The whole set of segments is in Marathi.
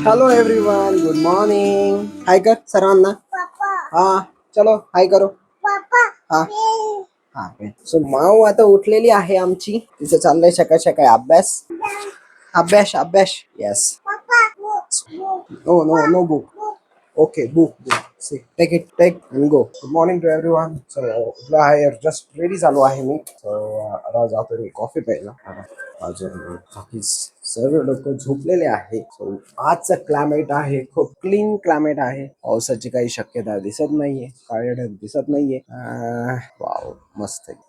Hello everyone, good morning. Hi कर सर्वांना. हा, चलो हाय करो. हा हा. सो माऊ आता उठलेली आहे आमची. तिचं चाललंय सकाळ सकाळी अभ्यास अभ्यास अभ्यास. Yes. No no no book. Okay, book. See, take it, take and go. Good morning to everyone. So, आहे जस्ट रेडी झालो आहे मी. So, आता जातो मी कॉफी प्यायला. अजून बाकी सर्व लोक झोपलेले आहे. सो आजचं क्लायमेट आहे खूप क्लीन क्लायमेट आहे. पावसाची काही शक्यता दिसत नाहीये. काळे ढग दिसत नाहीये. वाव, मस्त आहे.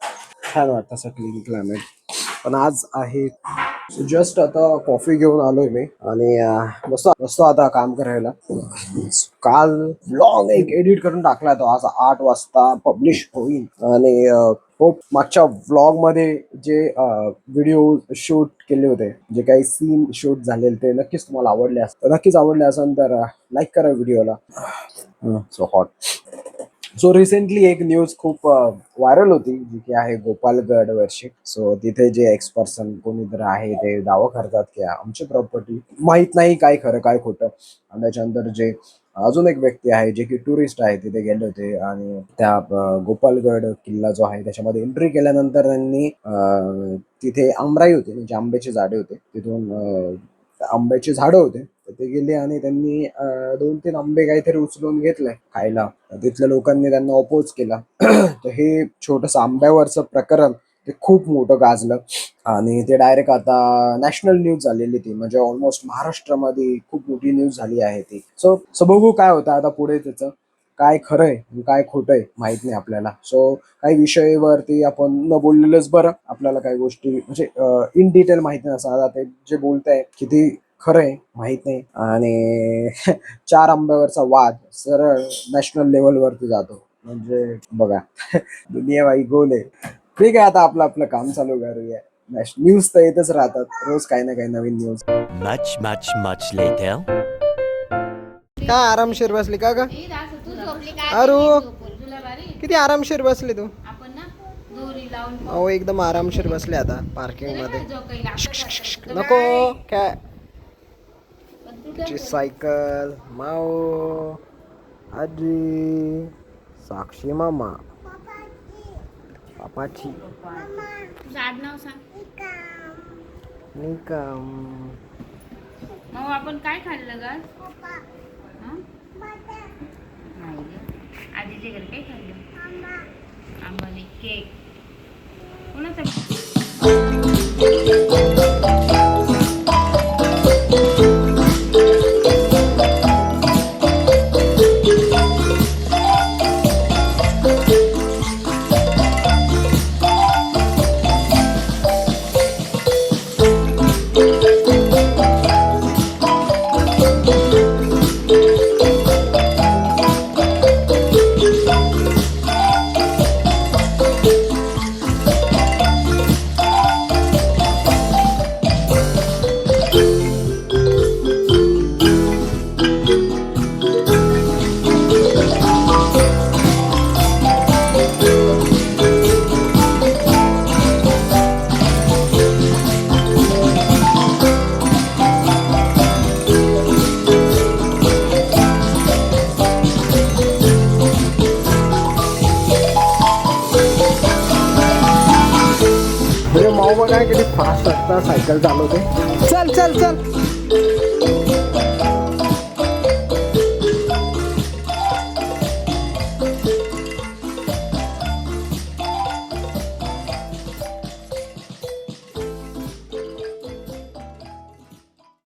छान वाटतं असं क्लीन क्लायमेट. पण आज आहे जस्ट आता कॉफी घेऊन आलोय मी आणि बसतो आता काम करायला. काल व्लॉग एक एडिट करून टाकला तो. आज 8 वाजता पब्लिश होईल आणि खूप मागच्या व्लॉग मध्ये जे व्हिडिओ शूट केले होते, जे काही सीन शूट झालेले ते नक्कीच तुम्हाला आवडले असतील. नक्कीच आवडले असेल तर लाईक करा व्हिडिओला. So hot. सो रिसेंटली एक न्यूज खूप व्हायरल होती, जी की आहे गोपालगड वरची. सो तिथे जे एक्स पर्सन कोणीतरी आहे ते दावा करतात की आमची प्रॉपर्टी, माहित नाही काय खरं काय खोटं. आणि त्याच्यानंतर जे अजून एक व्यक्ती आहे जे की टुरिस्ट आहे, तिथे गेले होते आणि त्या गोपालगड किल्ला जो आहे त्याच्यामध्ये एंट्री केल्यानंतर त्यांनी तिथे आमराई होती, म्हणजे आंब्याची झाडे होते. तिथून आंब्याची झाडं होते, तर ते गेले आणि त्यांनी 2-3 आंबे काहीतरी उचलून घेतले खायला. तिथल्या लोकांनी त्यांना अपोज केला. तर हे छोटस आंब्यावरचं प्रकरण ते खूप मोठं गाजलं आणि ते डायरेक्ट आता नॅशनल न्यूज झालेली ती, म्हणजे ऑलमोस्ट महाराष्ट्रामध्ये खूप मोठी न्यूज झाली आहे ती. सो बघू काय होतं आता पुढे. त्याचं काय खरंय काय खोटंय माहित नाही आपल्याला. सो काही विषयावरती आपण न बोललेलंच बरं. आपल्याला काही गोष्टी म्हणजे इन डिटेल माहिती नसतात. आता ते जे बोलताय किती खरंय माहित नाही. आणि 4 आंब्यावरचा वाद सरळ नॅशनल लेवलवरती जातो, म्हणजे बघा. दुनिया बाई गोल आहे. ठीक आहे, आता आपलं आपलं काम चालू करूया. न्यूज तर येतच राहतात रोज, काही ना काही नवीन news. Much, much, much later. काय आरामशीर बसली का ग? अरू, किती आरामशीर बसली तू. अहो एकदम आरामशीर बसले आता पार्किंग मध्ये. नको काय सायकल. माऊ, आजी, साक्षी मामा, पापाची, निकम. मग आपण काय खाल्लं ग? आजीच्या घरी काय खाल्लं? आंबाने केक. कोणाचा? माऊ बघा किती फास्ट असता सायकल चालवते. चल चल चल.